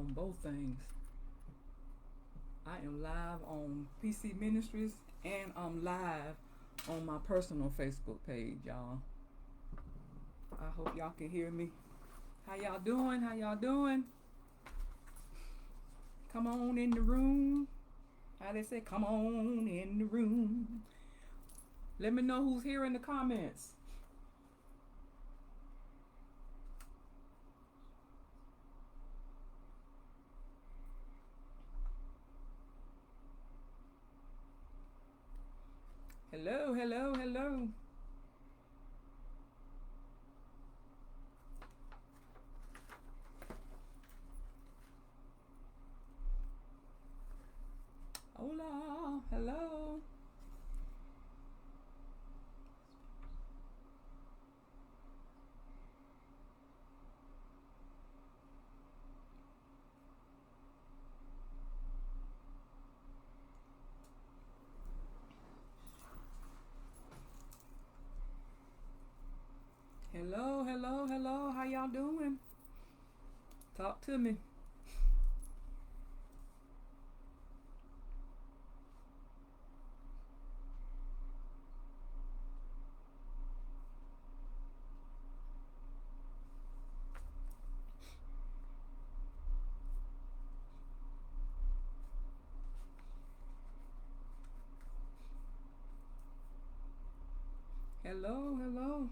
on both things. I am live on PCMinistries and I'm live on my personal Facebook page, y'all. I hope y'all can hear me. How y'all doing? How y'all doing? Come on in the room. How they say, come on in the room. Let me know who's here in the comments. Hello, hello, hello. Hola, hello. Hello, hello, hello. How y'all doing? Talk to me. Hello, hello.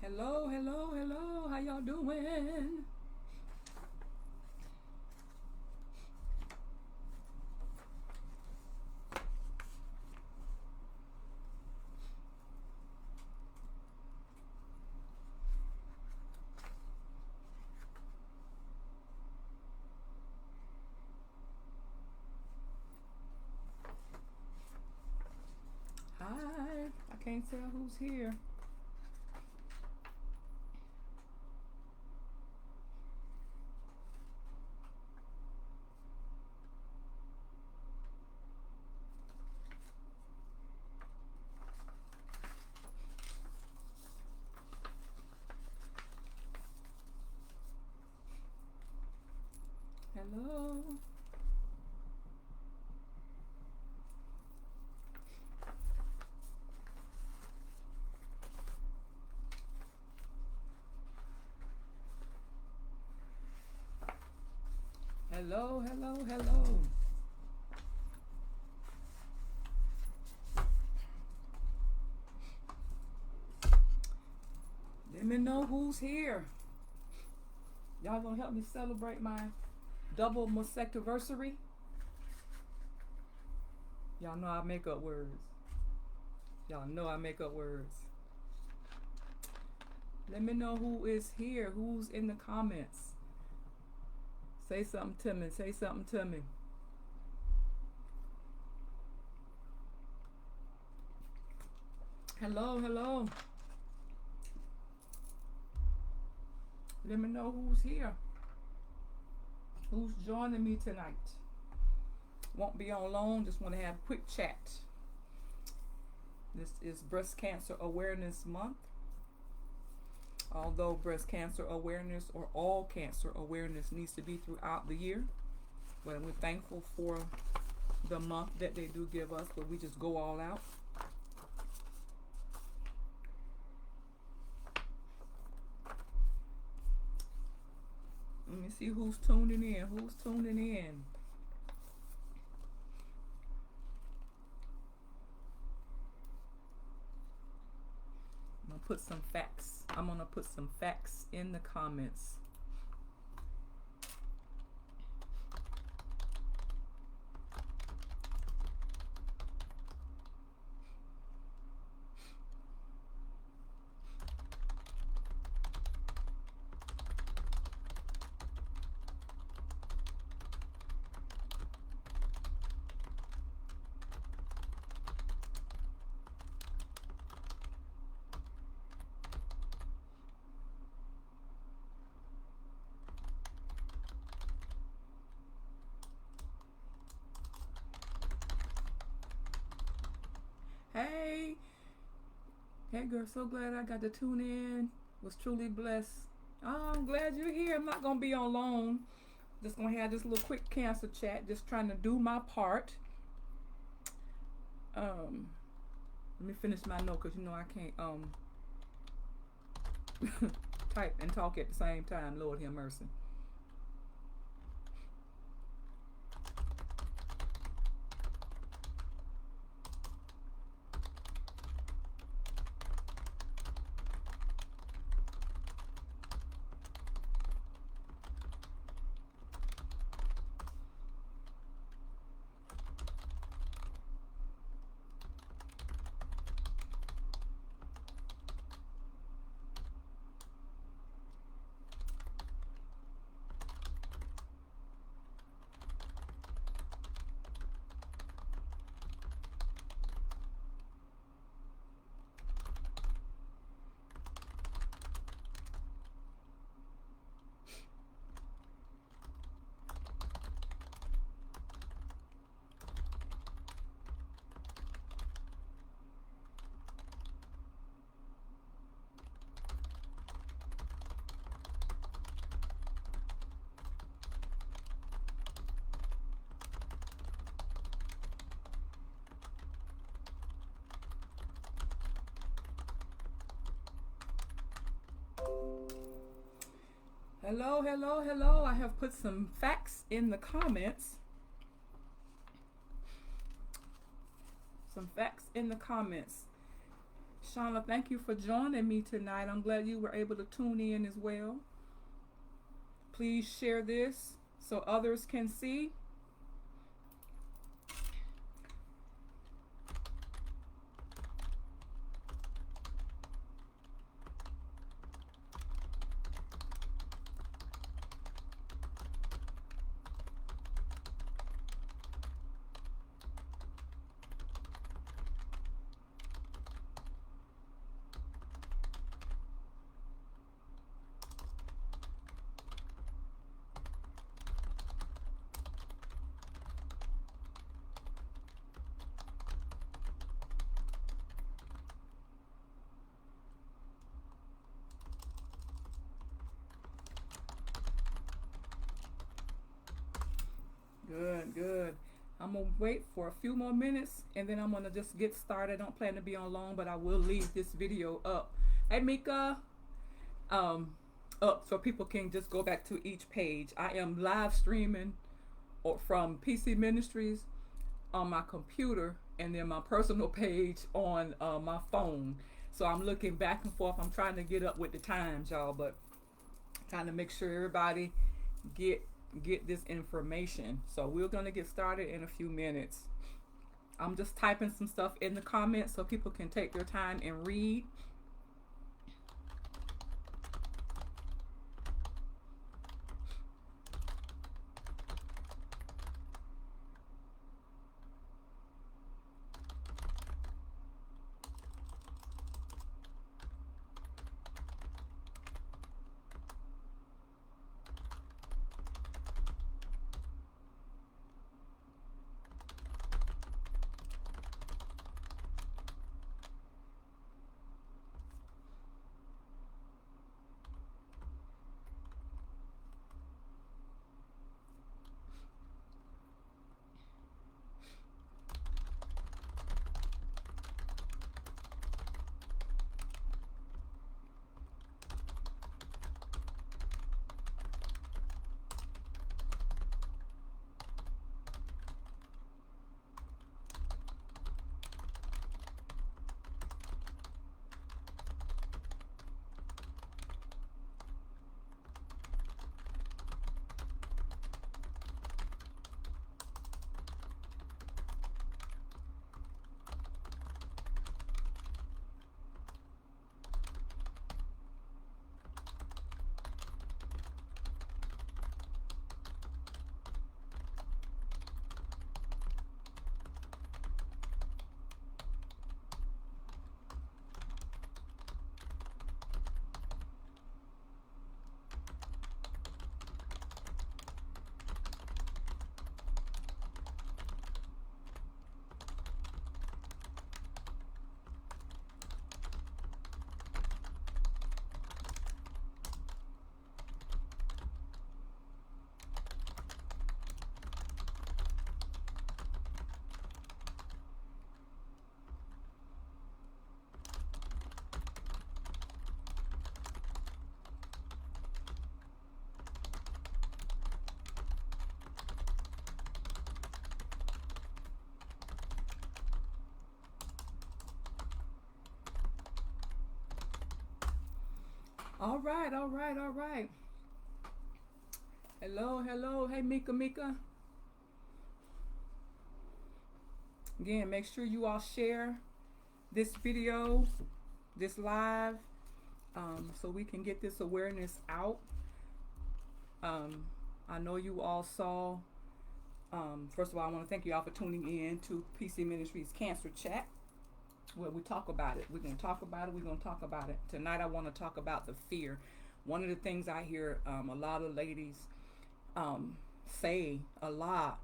Hello, hello, hello. How y'all doing? Hi. I can't tell who's here. Hello. Hello, hello, hello. Let me know who's here. Y'all gonna help me celebrate my double mastectoversary? Y'all know I make up words. Y'all know I make up words. Let me know who is here, who's in the comments. Say something to me, say something to me. Hello, hello. Let me know who's here. Who's joining me tonight? Won't be on long, just want to have a quick chat. This is Breast Cancer Awareness Month. Although breast cancer awareness or all cancer awareness needs to be throughout the year. But we're thankful for the month that they do give us, but we just go all out. Let me see who's tuning in. Who's tuning in? I'm gonna put some facts. I'm gonna put some facts in the comments. Hey, hey, girl. So glad I got to tune in. Was truly blessed. Oh, I'm glad you're here. I'm not gonna be on long. Just gonna have this little quick cancer chat. Just trying to do my part. Let me finish my note because you know I can't type and talk at the same time. Lord have mercy. Hello, hello, hello. I have put some facts in the comments. Some facts in the comments. Shauna, thank you for joining me tonight. I'm glad you were able to tune in as well. Please share this so others can see. Good, good. I'm gonna wait for a few more minutes and then I'm gonna just get started. I don't plan to be on long, but I will leave this video up. Hey Mika, up so people can just go back to each page. I am live streaming from PC Ministries on my computer and then my personal page on my phone. So I'm looking back and forth. I'm trying to get up with the times, y'all, but trying to make sure everybody get this information. So we're gonna get started in a few minutes. I'm just typing some stuff in the comments so people can take their time and read. All right, all right, all right. Hello, hello. Hey, Mika, Mika. Again, make sure you all share this video, this live, so we can get this awareness out. Um, I know you all saw. First of all, I want to thank you all for tuning in to PC Ministries Cancer Chat, where we talk about it. We're going to talk about it. We're going to talk about it. Tonight, I want to talk about the fear. One of the things I hear a lot of ladies say a lot,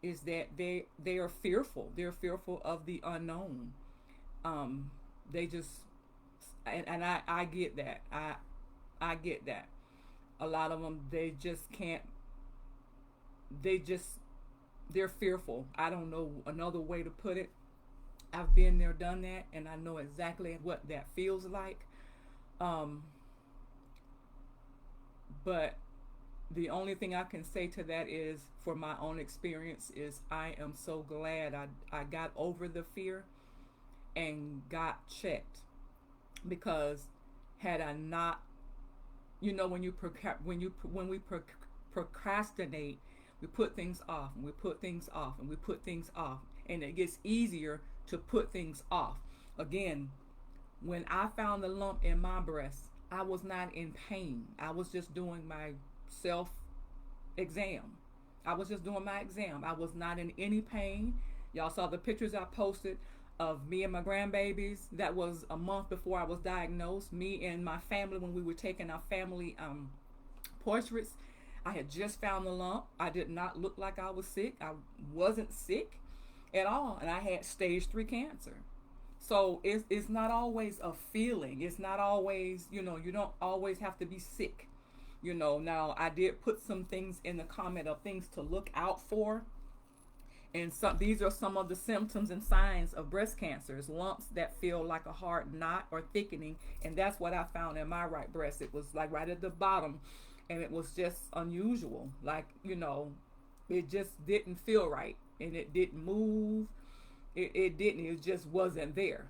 is that they are fearful. They're fearful of the unknown. They just and I get that. I get that. A lot of them, they just can't. They just they're fearful. I don't know another way to put it. I've been there, done that, and I know exactly what that feels like. Um, but the only thing I can say to that is, for my own experience, is I am so glad I got over the fear and got checked, because had I not, when we procrastinate, we put things off and we put things off and we put things off, and it gets easier to put things off. Again, when I found the lump in my breast, I was not in pain. I was just doing my self exam. I was just doing my exam. I was not in any pain. Y'all saw the pictures I posted of me and my grandbabies. That was a month before I was diagnosed. Me and my family, when we were taking our family portraits. I had just found the lump. I did not look like I was sick. I wasn't sick at all, and I had stage 3 cancer. So it's not always a feeling. It's not always, you don't always have to be sick. Now I did put some things in the comment of things to look out for. And these are some of the symptoms and signs of breast cancer. It's lumps that feel like a hard knot or thickening. And that's what I found in my right breast. It was like right at the bottom. And it was just unusual. Like, it just didn't feel right. And it didn't move. It didn't. It just wasn't there.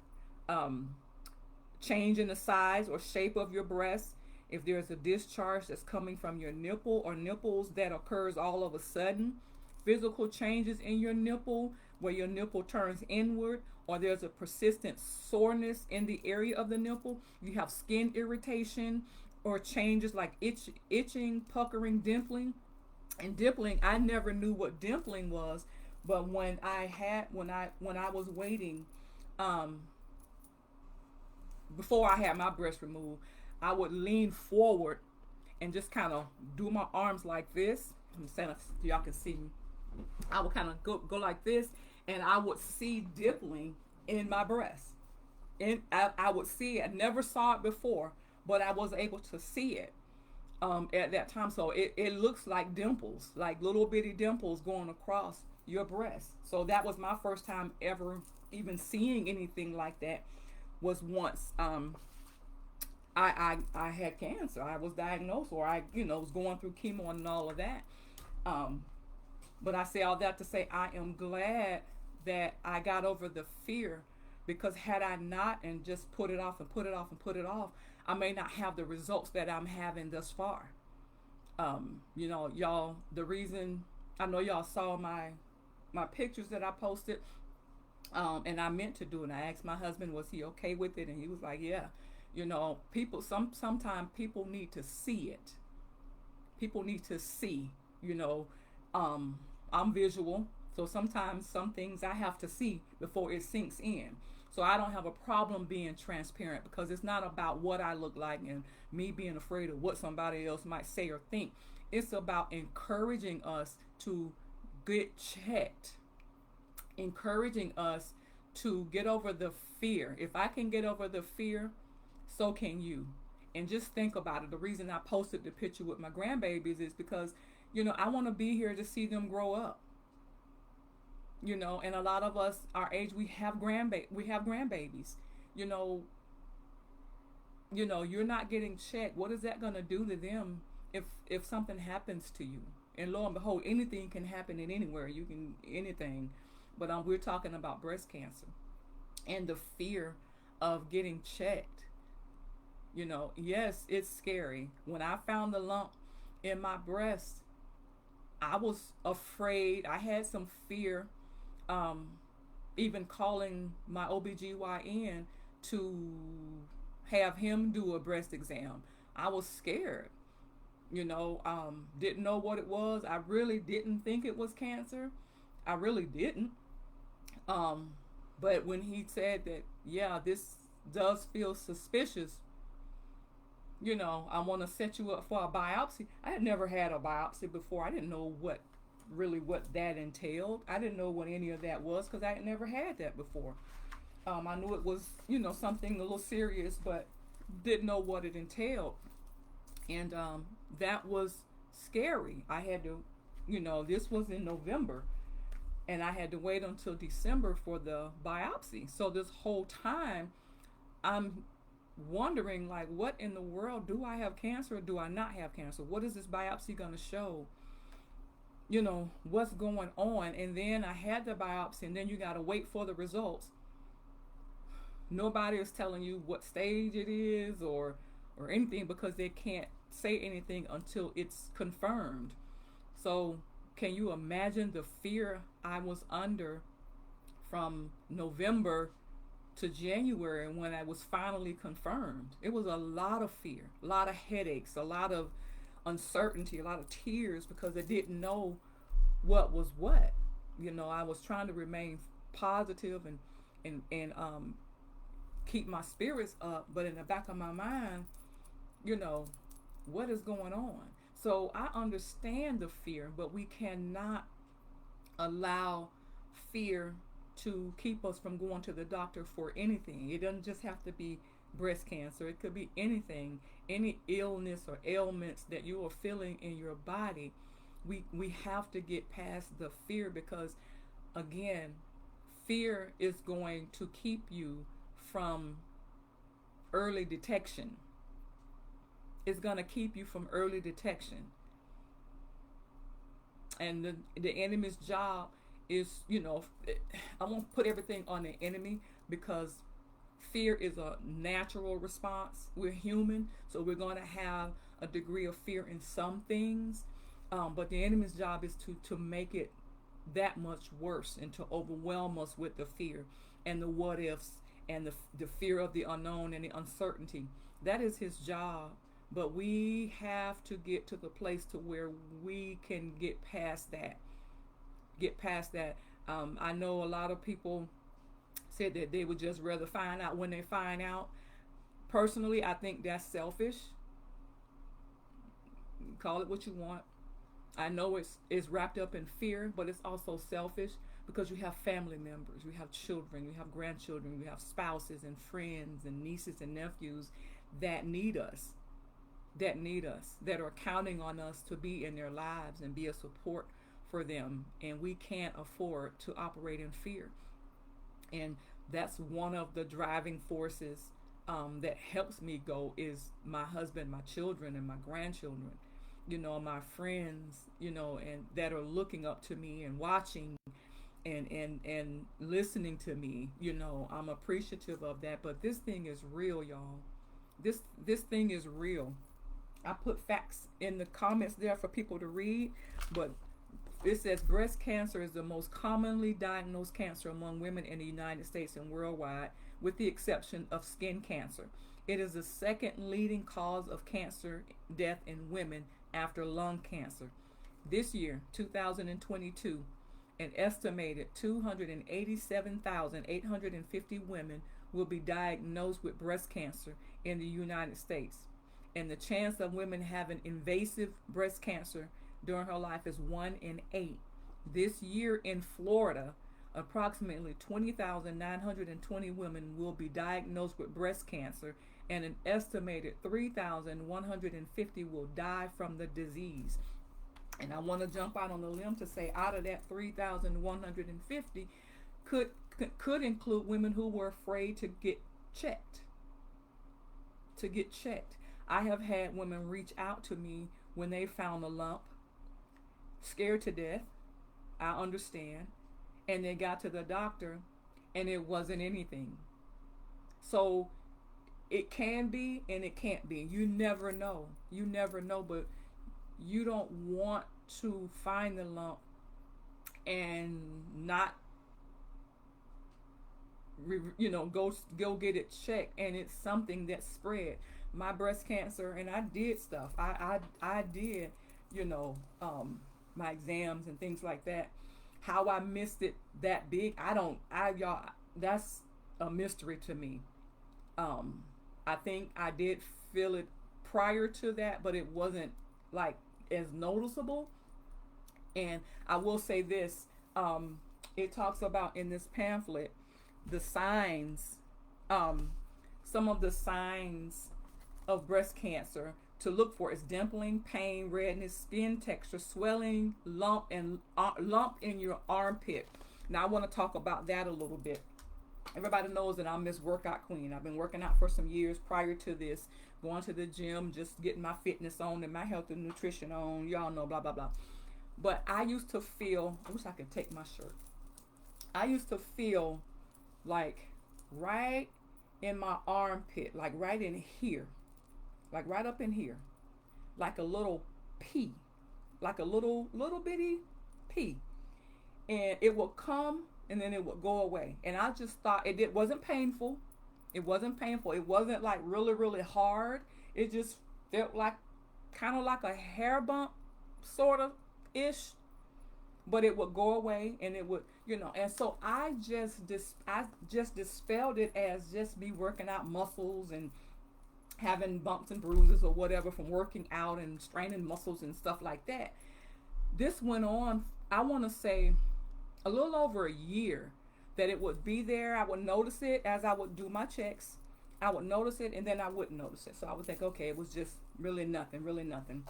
Change in the size or shape of your breast. If there's a discharge that's coming from your nipple or nipples that occurs all of a sudden. Physical changes in your nipple, where your nipple turns inward, or there's a persistent soreness in the area of the nipple. You have skin irritation or changes like itching, puckering, dimpling. And dimpling, I never knew what dimpling was, but when I was waiting, before I had my breast removed, I would lean forward and just kind of do my arms like this. I'm saying so y'all can see me. I would kind of go like this, and I would see dimpling in my breast. And I would see it. I never saw it before, but I was able to see it at that time. So it looks like dimples, like little bitty dimples going across your breast. So that was my first time ever even seeing anything like that. Was once I had cancer. I was diagnosed, or I was going through chemo and all of that. But I say all that to say I am glad that I got over the fear, because had I not and just put it off and put it off and put it off, I may not have the results that I'm having thus far. Y'all, the reason I know y'all saw my pictures that I posted, and I meant to do it. I asked my husband, was he okay with it? And he was like, yeah. People, sometimes people need to see it. People need to see, I'm visual, so sometimes some things I have to see before it sinks in. So I don't have a problem being transparent, because it's not about what I look like and me being afraid of what somebody else might say or think. It's about encouraging us to get checked, encouraging us to get over the fear. If I can get over the fear, so can you. And just think about it. The reason I posted the picture with my grandbabies is because I want to be here to see them grow up. And a lot of us, our age, we have grandbabies. You're not getting checked. What is that going to do to them if something happens to you? And lo and behold, anything can happen in anywhere. You can anything, but we're talking about breast cancer and the fear of getting checked. Yes, it's scary. When I found the lump in my breast, I was afraid. I had some fear, um, even calling my OBGYN to have him do a breast exam. I was scared, didn't know what it was. I really didn't think it was cancer. I really didn't. Um, but when he said that, yeah, this does feel suspicious, I want to set you up for a biopsy. I had never had a biopsy before. I didn't know what that entailed. I didn't know what any of that was because I had never had that before. I knew it was, something a little serious, but didn't know what it entailed. And that was scary. I had to, this was in November, and I had to wait until December for the biopsy. So this whole time, I'm wondering, like, what in the world, do I have cancer or do I not have cancer? What is this biopsy going to show? What's going on? And then I had the biopsy, and then you got to wait for the results. Nobody is telling you what stage it is or anything because they can't say anything until it's confirmed. So can you imagine the fear I was under from November to January when I was finally confirmed? It was a lot of fear, a lot of headaches, a lot of uncertainty, a lot of tears because I didn't know what was what. I was trying to remain positive and keep my spirits up, but in the back of my mind, you know, what is going on? So I understand the fear, but we cannot allow fear to keep us from going to the doctor for anything. It doesn't just have to be breast cancer, it could be anything, any illness or ailments that you are feeling in your body. We have to get past the fear because, again, fear is going to keep you from early detection. It's going to keep you from early detection. And the enemy's job is, I won't put everything on the enemy because fear is a natural response. We're human, so we're going to have a degree of fear in some things. But the enemy's job is to make it that much worse and to overwhelm us with the fear and the what ifs and the fear of the unknown and the uncertainty. That is his job. But we have to get to the place to where we can get past that. Get past that. I know a lot of people said that they would just rather find out when they find out. Personally, I think that's selfish. Call it what you want. I know it's wrapped up in fear, but it's also selfish because you have family members, you have children, you have grandchildren, you have spouses and friends and nieces and nephews that need us, that are counting on us to be in their lives and be a support for them. And we can't afford to operate in fear. And that's one of the driving forces that helps me go is my husband, my children, and my grandchildren. My friends, and that are looking up to me and watching and listening to me. I'm appreciative of that. But this thing is real, y'all. This thing is real. I put facts in the comments there for people to read, but it says breast cancer is the most commonly diagnosed cancer among women in the United States and worldwide, with the exception of skin cancer. It is the second leading cause of cancer death in women after lung cancer. This year, 2022, an estimated 287,850 women will be diagnosed with breast cancer in the United States. And the chance of women having invasive breast cancer during her life is 1 in 8. This year in Florida, approximately 20,920 women will be diagnosed with breast cancer, and an estimated 3,150 will die from the disease. And I want to jump out on the limb to say out of that 3,150 could include women who were afraid to get checked. I have had women reach out to me when they found a lump, scared to death. I understand. And they got to the doctor and it wasn't anything. So it can be and it can't be. You never know. You never know, but you don't want to find the lump and not, go get it checked, and it's something that spread. My breast cancer, and I did stuff. I did, you know, my exams and things like that. How I missed it that big, y'all, that's a mystery to me. I think I did feel it prior to that, but it wasn't like as noticeable. And I will say this, it talks about in this pamphlet the signs, some of the signs of breast cancer to look for is dimpling, pain, redness, skin texture, swelling, lump in your armpit. Now I want to talk about that a little bit. Everybody knows that I'm this workout queen. I've been working out for some years prior to this, going to the gym, just getting my fitness on and my health and nutrition on. Y'all know, blah, blah, blah. But I used to feel, I wish I could take my shirt. I used to feel like right in my armpit, like right in here, like right up in here, like a little pea, like a little bitty pea. And it would come and then it would go away. And I just thought it wasn't painful. It wasn't painful. It wasn't like really, really hard. It just felt like kind of like a hair bump, sort of ish. But it would go away and it would, and so I just dispelled it as just me working out muscles and having bumps and bruises or whatever from working out and straining muscles and stuff like that. This went on, I want to say, a little over a year, that it would be there. I would notice it as I would do my checks. I would notice it and then I wouldn't notice it. So I would think, okay, it was just really nothing, really nothing.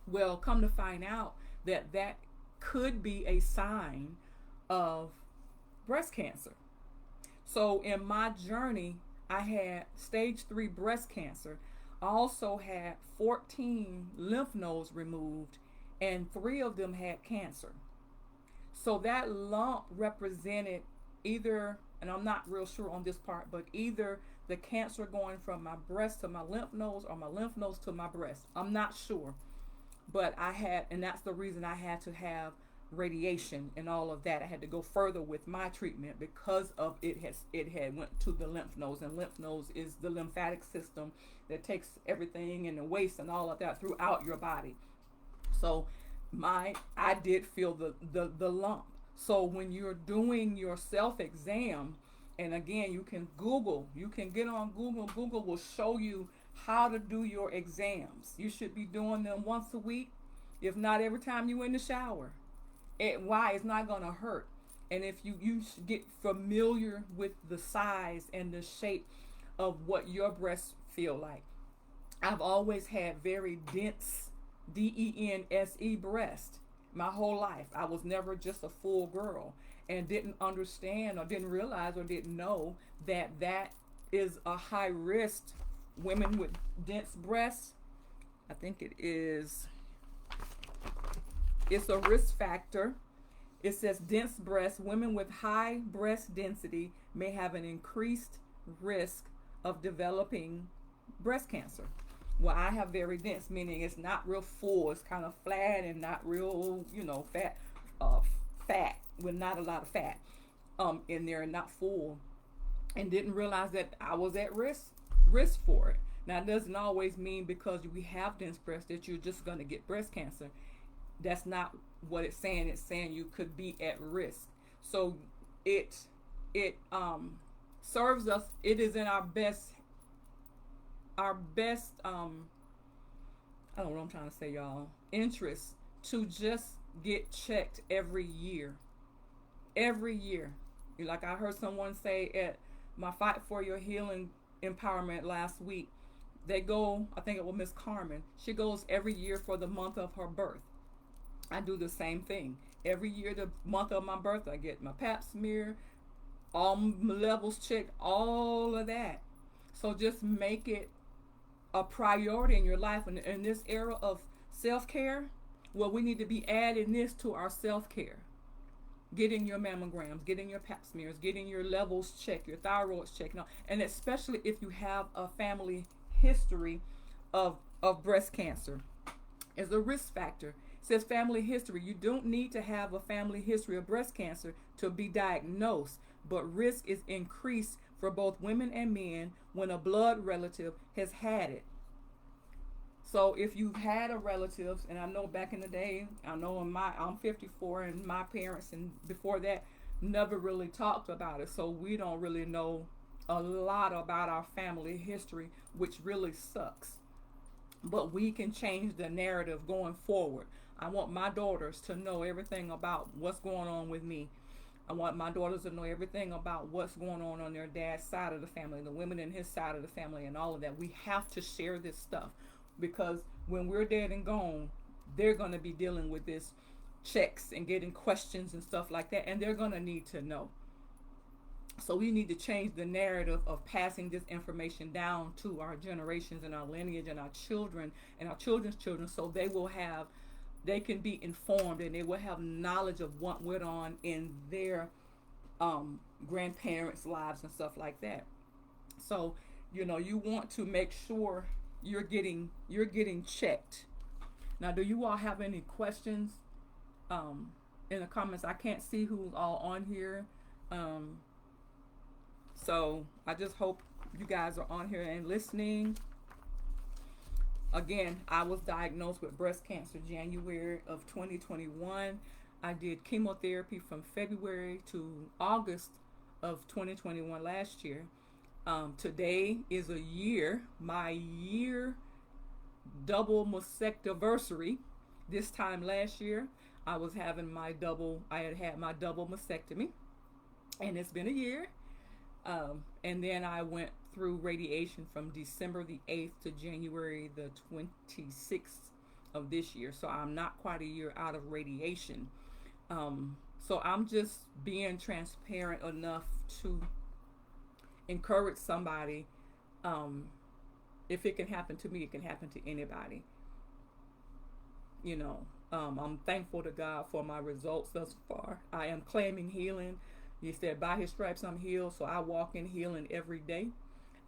Well, come to find out that could be a sign of breast cancer. So in my journey, I had stage 3 breast cancer. I also had 14 lymph nodes removed, and 3 of them had cancer. So that lump represented either, and I'm not real sure on this part, but either the cancer going from my breast to my lymph nodes or my lymph nodes to my breast. I'm not sure. But I had, and that's the reason I had to have radiation and all of that. I had to go further with my treatment because of it had went to the lymph nodes, and lymph nodes is the lymphatic system that takes everything and the waste and all of that throughout your body. So I did feel the lump. So when you're doing your self-exam, and again, you can get on Google. Google will show you how to do your exams. You should be doing them once a week, if not every time you're in the shower. Why? It's not going to hurt. And if you get familiar with the size and the shape of what your breasts feel like. I've always had very dense, dense breast my whole life. I was never just a full girl and didn't understand or didn't realize or didn't know that is a high risk. Women with dense breasts, I think it's a risk factor. It says dense breasts, women with high breast density may have an increased risk of developing breast cancer. Well, I have very dense, meaning it's not real full. It's kind of flat and not real, fat, with not a lot of fat in there and not full. And didn't realize that I was at risk for it. Now, it doesn't always mean because we have dense breasts that you're just going to get breast cancer. That's not what it's saying. It's saying you could be at risk. So it serves us. It is in our best. I don't know what I'm trying to say, y'all. Interest to just get checked every year. Every year. Like I heard someone say at my Fight for Your Healing Empowerment last week, they go, I think it was Miss Carmen, she goes every year for the month of her birth. I do the same thing. Every year, the month of my birth, I get my pap smear, all my levels checked, all of that. So just make it a priority in your life. And in this era of self-care, well, we need to be adding this to our self-care. getting your mammograms, getting your pap smears, getting your levels checked, your thyroid's checked, and especially if you have a family history of breast cancer is a risk factor. It says family history. You don't need to have a family history of breast cancer to be diagnosed, but risk is increased for both women and men when a blood relative has had it. So if you've had a relative, and I know back in the day, I know I'm 54, and my parents and before that never really talked about it, so we don't really know a lot about our family history, which really sucks. But we can change the narrative going forward. I want my daughters to know everything about what's going on with me. I want my daughters to know everything about what's going on their dad's side of the family, the women in his side of the family, and all of that. We have to share this stuff because when we're dead and gone, they're going to be dealing with this checks and getting questions and stuff like that, and they're going to need to know. So we need to change the narrative of passing this information down to our generations and our lineage and our children and our children's children, so they can be informed and they will have knowledge of what went on in their grandparents' lives and stuff like that. So, you want to make sure you're getting checked. Now, do you all have any questions in the comments? I can't see who's all on here. So I just hope you guys are on here and listening. Again, I was diagnosed with breast cancer January of 2021. I did chemotherapy from February to August of 2021 last year. Today is a year, my year double mastectoversary. This time last year, I had had my double mastectomy, and it's been a year. And then I went through radiation from December the 8th to January the 26th of this year. So I'm not quite a year out of radiation. So I'm just being transparent enough to encourage somebody. If it can happen to me, it can happen to anybody. I'm thankful to God for my results thus far. I am claiming healing. He said, by his stripes I'm healed. So I walk in healing every day.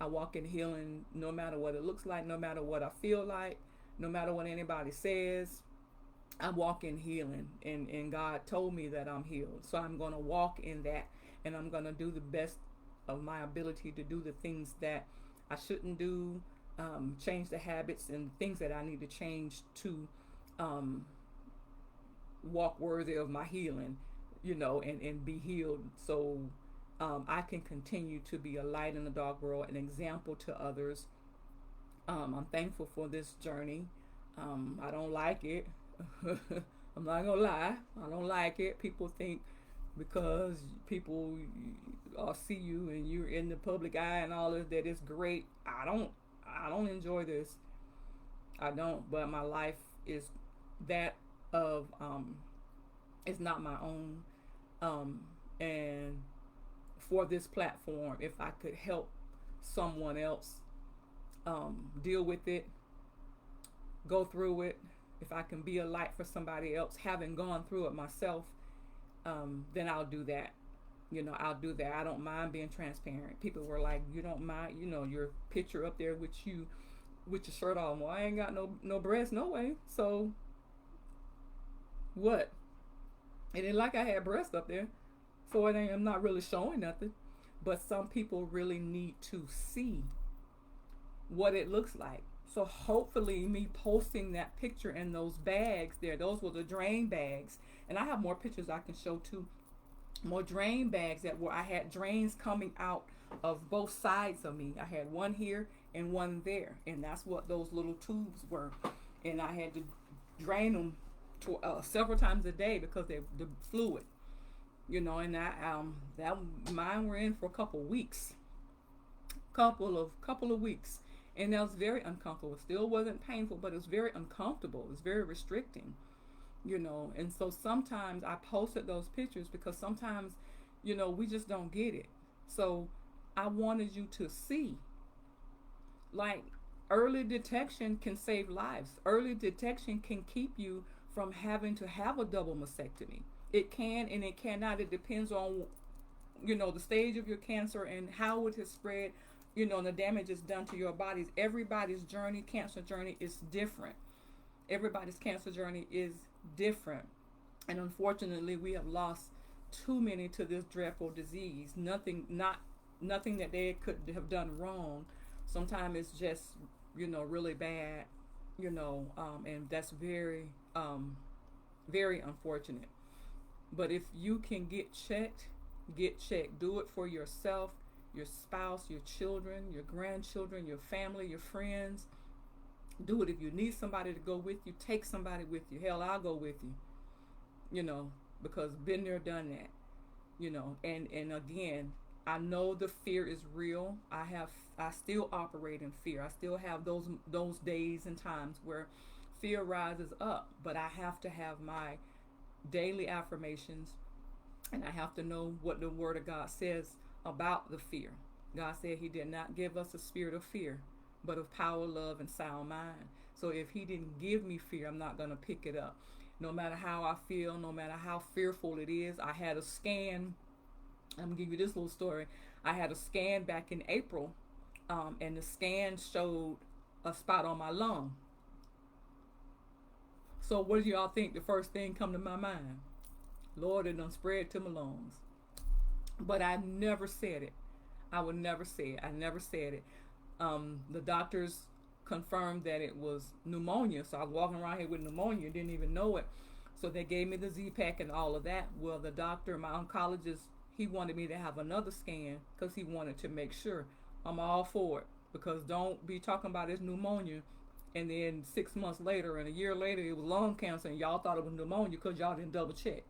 I walk in healing no matter what it looks like, no matter what I feel like, no matter what anybody says. I walk in healing, and God told me that I'm healed. So I'm going to walk in that, and I'm going to do the best of my ability to do the things that I shouldn't do, change the habits and things that I need to change to walk worthy of my healing, and be healed, so I can continue to be a light in the dark world, an example to others. I'm thankful for this journey. I don't like it. I'm not gonna lie. I don't like it. People think because people see you and you're in the public eye and all of that, it's great. I don't enjoy this. I don't. But my life is that of it's not my own. And for this platform, if I could help someone else deal with it, go through it, if I can be a light for somebody else, having gone through it myself, then I'll do that. I'll do that. I don't mind being transparent. People were like, you don't mind, your picture up there with your shirt on. Well, I ain't got no breasts, no way. So what? It ain't like I had breasts up there. So I'm not really showing nothing. But some people really need to see what it looks like. So hopefully me posting that picture in those bags there, those were the drain bags. And I have more pictures I can show too. More drain bags where I had drains coming out of both sides of me. I had one here and one there. And that's what those little tubes were. And I had to drain them several times a day because the fluid, and that mine were in for a couple of weeks, couple of weeks, and that was very uncomfortable. It still wasn't painful, but it was very uncomfortable. It was very restricting, and so sometimes I posted those pictures because sometimes, we just don't get it. So I wanted you to see, like, early detection can save lives. Early detection can keep you from having to have a double mastectomy. It can and it cannot. It depends on, the stage of your cancer and how it has spread, and the damage is done to your bodies. Everybody's journey, cancer journey, is different. Everybody's cancer journey is different. And unfortunately, we have lost too many to this dreadful disease. Nothing that they could have done wrong. Sometimes it's just, really bad, and that's very, very unfortunate. But if you can get checked, get checked. Do it for yourself, your spouse, your children, your grandchildren, your family, your friends. Do it. If you need somebody to go with you, take somebody with you. Hell, I'll go with you, because been there, done that, and again, I know the fear is real. I still operate in fear. I still have those days and times where fear rises up, but I have to have my daily affirmations, and I have to know what the Word of God says about the fear. God said He did not give us a spirit of fear, but of power, love, and sound mind. So if He didn't give me fear, I'm not going to pick it up. No matter how I feel, no matter how fearful it is. I had a scan. I'm going to give you this little story. I had a scan back in April, and the scan showed a spot on my lung. So what do y'all think the first thing come to my mind? Lord, it done spread to my lungs. But I never said it. I would never say it. I never said it. The doctors confirmed that it was pneumonia. So I was walking around here with pneumonia, didn't even know it. So they gave me the Z-Pack and all of that. Well, the doctor, my oncologist, he wanted me to have another scan because he wanted to make sure. I'm all for it, because don't be talking about this pneumonia and then 6 months later and a year later it was lung cancer and y'all thought it was pneumonia because y'all didn't double check.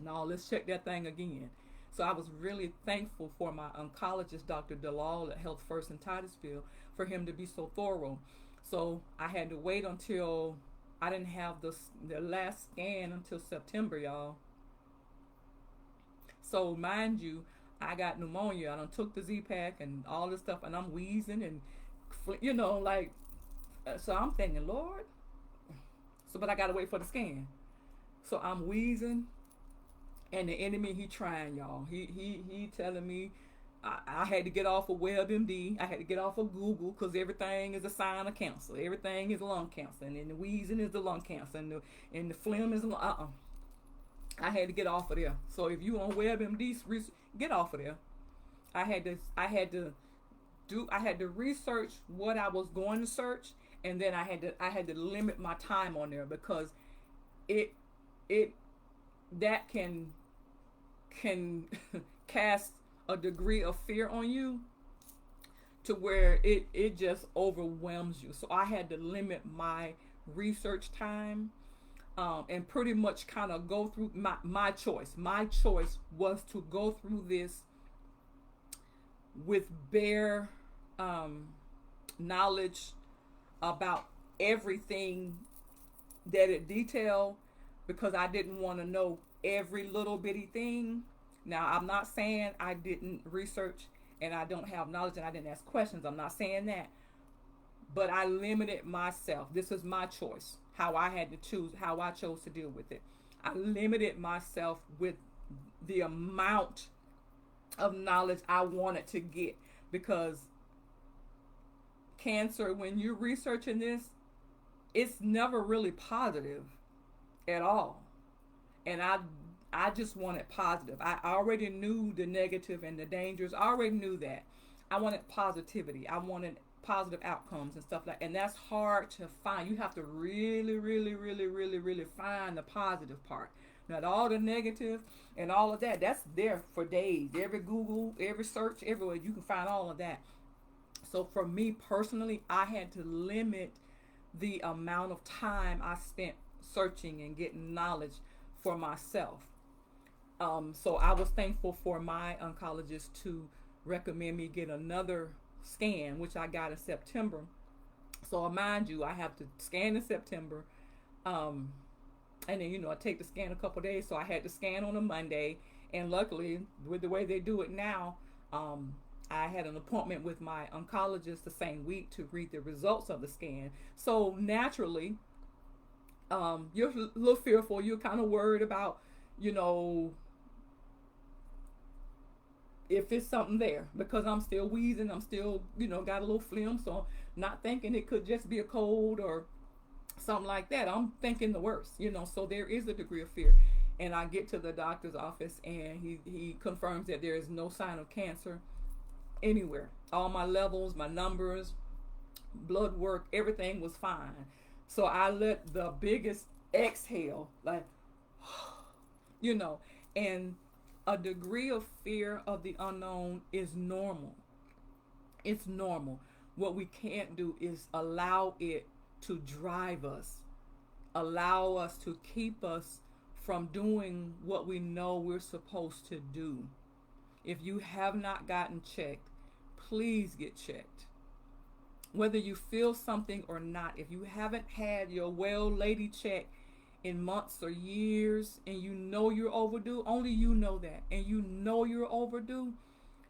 No, let's check that thing again. So I was really thankful for my oncologist, Dr. Dalal at Health First in Titusville, for him to be so thorough. So I had to wait until I didn't have the last scan until September, y'all. So mind you, I got pneumonia. I done took the Z-Pack and all this stuff, and I'm wheezing and, so I'm thinking, Lord. So, but I got to wait for the scan. So I'm wheezing, and the enemy, he trying, y'all. He telling me I had to get off of WebMD. I had to get off of Google because everything is a sign of cancer. Everything is lung cancer, and then the wheezing is the lung cancer, and the phlegm is I had to get off of there. So if you on WebMD, get off of there. I had to research what I was going to search, and then I had to limit my time on there, because that can cast a degree of fear on you to where it just overwhelms you. So I had to limit my research time, and pretty much kind of go through my choice. My choice was to go through this with bare knowledge about everything that it detailed, because I didn't want to know every little bitty thing. Now, I'm not saying I didn't research and I don't have knowledge and I didn't ask questions. I'm not saying that. But I limited myself. This is my choice, how I had to choose, how I chose to deal with it. I limited myself with the amount of knowledge I wanted to get, because cancer, when you're researching this, it's never really positive at all. And I just wanted positive. I already knew the negative and the dangers. I already knew that. I wanted positivity. I wanted positive outcomes and stuff like that. And that's hard to find. You have to really, really, really, really, really find the positive part. Not all the negative and all of that. That's there for days. Every Google, every search, everywhere, you can find all of that. So for me personally, I had to limit the amount of time I spent searching and getting knowledge for myself. So I was thankful for my oncologist to recommend me get another scan, which I got in September. So mind you, I have to scan in September. And then, I take the scan a couple days. So I had to scan on a Monday. And luckily, with the way they do it now, I had an appointment with my oncologist the same week to read the results of the scan. So naturally, you're a little fearful. You're kind of worried about, you know, if it's something there, because I'm still wheezing, I'm still, got a little phlegm, so not thinking it could just be a cold or something like that. I'm thinking the worst, so there is a degree of fear. And I get to the doctor's office and he confirms that there is no sign of cancer anywhere. All my levels, my numbers, blood work, everything was fine. So I let the biggest exhale, like, you know, and a degree of fear of the unknown is normal. It's normal. What we can't do is allow it to drive us, allow us to keep us from doing what we know we're supposed to do. If you have not gotten checked, please get checked. Whether you feel something or not, if you haven't had your well lady check in months or years and you know you're overdue, only you know that, and you know you're overdue,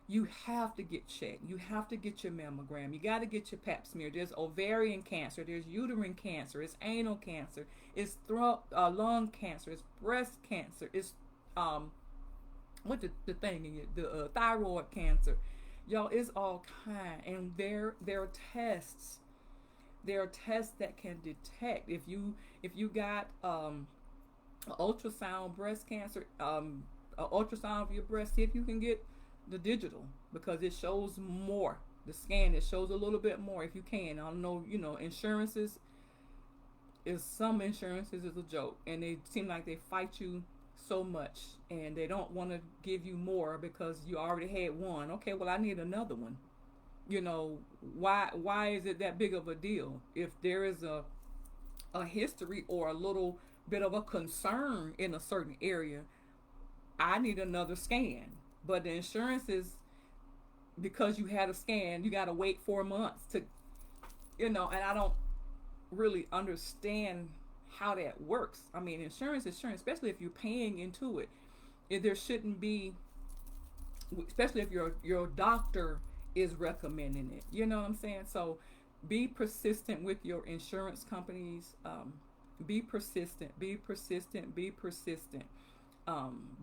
you have to get checked. You have to get your mammogram. You got to get your pap smear. There's ovarian cancer. There's uterine cancer. It's anal cancer. It's throat, lung cancer. It's breast cancer. It's what the thing in the thyroid cancer. Y'all, it's all kind, and there are tests. There are tests that can detect if you got ultrasound breast cancer, an ultrasound of your breast. See if you can get the digital, because it shows more. The scan, it shows a little bit more if you can. I don't know, insurances some insurances is a joke, and they seem like they fight you so much, and they don't want to give you more because you already had one. Okay, well, I need another one. Why is it that big of a deal? If there is a history or a little bit of a concern in a certain area, I need another scan. But the insurance is, because you had a scan, you got to wait 4 months to, and I don't really understand how that works. I mean, insurance, especially if you're paying into it. There shouldn't be, especially if your doctor is recommending it. You know what I'm saying? So be persistent with your insurance companies. Be persistent. Be persistent. Be persistent.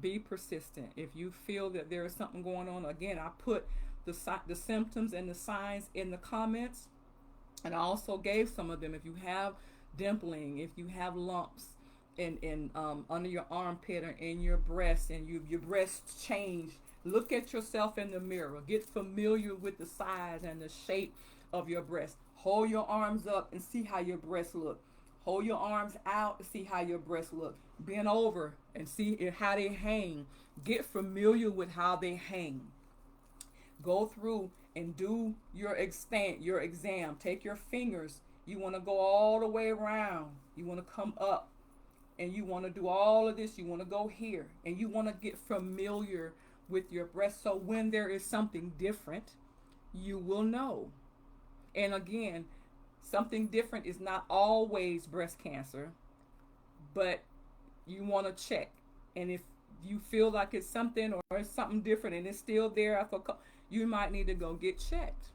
Be persistent. If you feel that there is something going on, again, I put the symptoms and the signs in the comments, and I also gave some of them. If you have dimpling, if you have lumps in under your armpit or in your breast, and your breasts change, look at yourself in the mirror. Get familiar with the size and the shape of your breast. Hold your arms up and see how your breasts look. Hold your arms out and see how your breasts look. Bend over and see how they hang. Get familiar with how they hang. Go through and do your exam. Take your fingers. You want to go all the way around. You want to come up, and you want to do all of this. You want to go here, and you want to get familiar with your breast, so when there is something different, you will know. And again, something different is not always breast cancer, but you want to check. And if you feel like it's something, or it's something different and it's still there, you might need to go get checked.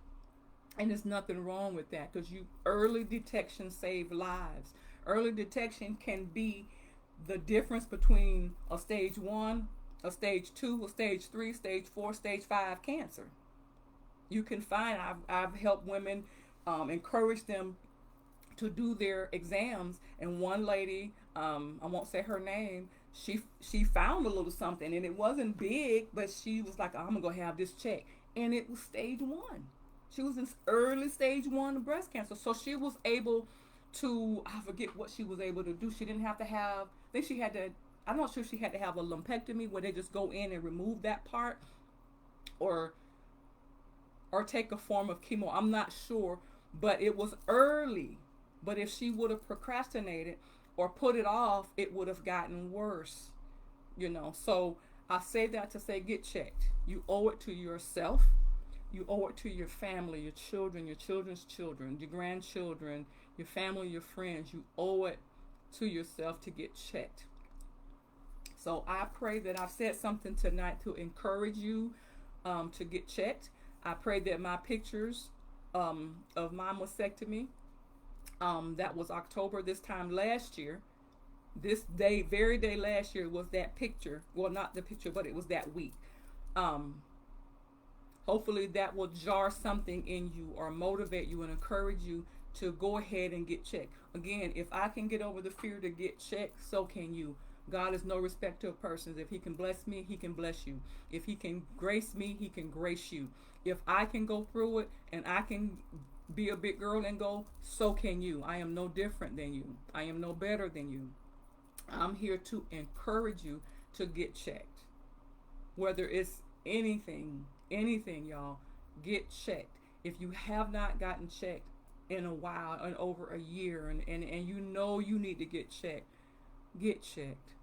And there's nothing wrong with that, because early detection saves lives. Early detection can be the difference between a stage 1, a stage 2, a stage 3, stage 4, stage 5 cancer. You can find, I've helped women, encourage them to do their exams. And one lady, I won't say her name, she found a little something, and it wasn't big, but she was like, I'm gonna go have this check, and it was stage 1. She was in early stage 1 of breast cancer. So she was able to, I forget what she was able to do. She didn't have to have, I think she had to, I'm not sure if she had to have a lumpectomy where they just go in and remove that part, or take a form of chemo. I'm not sure, but it was early. But if she would have procrastinated or put it off, it would have gotten worse. So I say that to say, get checked. You owe it to yourself. You owe it to your family, your children, your children's children, your grandchildren, your family, your friends. You owe it to yourself to get checked. So I pray that I've said something tonight to encourage you to get checked. I pray that my pictures of my mastectomy, that was October this time last year, This day, very day last year was that picture. Well, not the picture, but it was that week. Um, Hopefully that will jar something in you or motivate you and encourage you to go ahead and get checked. Again, if I can get over the fear to get checked, so can you. God is no respecter of persons. If he can bless me, he can bless you. If he can grace me, he can grace you. If I can go through it and I can be a big girl and go, so can you. I am no different than you. I am no better than you. I'm here to encourage you to get checked. Whether it's anything, y'all, get checked. If you have not gotten checked in a while and over a year and you know you need to get checked, get checked.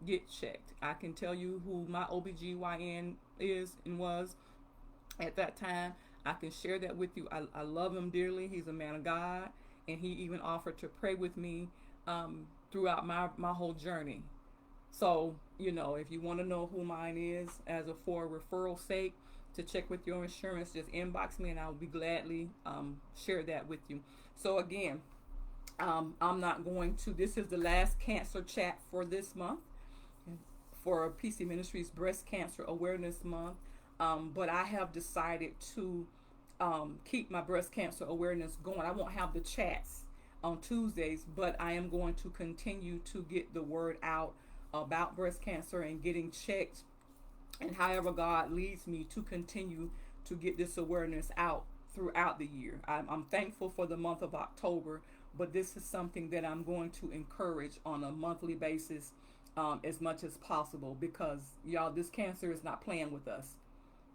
Get checked. I can tell you who my OBGYN is and was at that time. I can share that with you. I love him dearly. He's a man of God, and he even offered to pray with me throughout my whole journey. So, if you want to know who mine is for referral sake to check with your insurance, just inbox me and I'll be gladly share that with you. So again, I'm not going to, this is the last cancer chat for this month for PC Ministries Breast Cancer Awareness Month. But I have decided to keep my breast cancer awareness going. I won't have the chats on Tuesdays, but I am going to continue to get the word out about breast cancer and getting checked, and however God leads me to continue to get this awareness out throughout the year. I'm thankful for the month of October, but this is something that I'm going to encourage on a monthly basis as much as possible, because y'all, this cancer is not playing with us.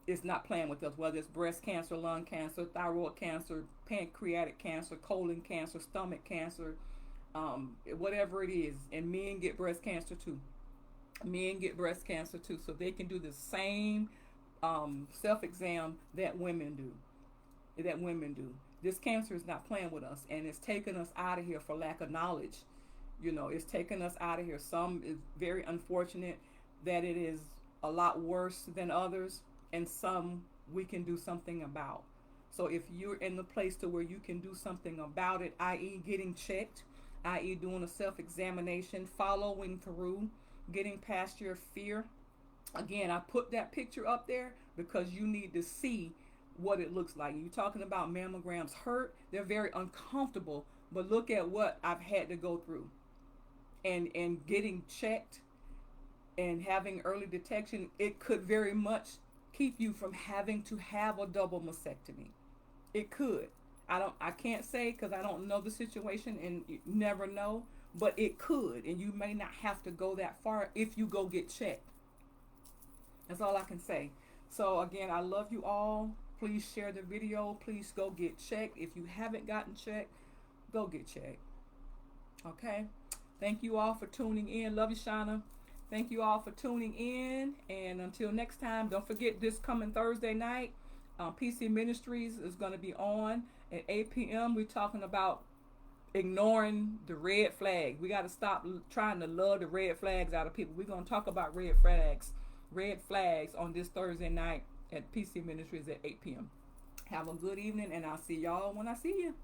It's not playing with us, whether it's breast cancer, lung cancer, thyroid cancer, pancreatic cancer, colon cancer, stomach cancer, whatever it is. And men get breast cancer too. So they can do the same self-exam that women do. This cancer is not playing with us, and it's taking us out of here for lack of knowledge. It's taking us out of here. Some is very unfortunate that it is a lot worse than others, and some we can do something about. So if you're in the place to where you can do something about it, i.e. getting checked, i.e. doing a self-examination, following through, getting past your fear. Again, I put that picture up there because you need to see what it looks like. You're talking about mammograms hurt. They're very uncomfortable, but look at what I've had to go through. And getting checked and having early detection, it could very much keep you from having to have a double mastectomy. It could. I can't say because I don't know the situation, and you never know, but it could, and you may not have to go that far if you go get checked. That's all I can say. So again, I love you all. Please share the video. Please go get checked. If you haven't gotten checked, go get checked. Okay? Thank you all for tuning in. Love you, Shauna. Thank you all for tuning in. And until next time, don't forget this coming Thursday night, PC Ministries is going to be on at 8 p.m. We're talking about ignoring the red flag. We got to stop trying to love the red flags out of people. We're going to talk about red flags on this Thursday night at PC Ministries at 8 p.m. Have a good evening, and I'll see y'all when I see you.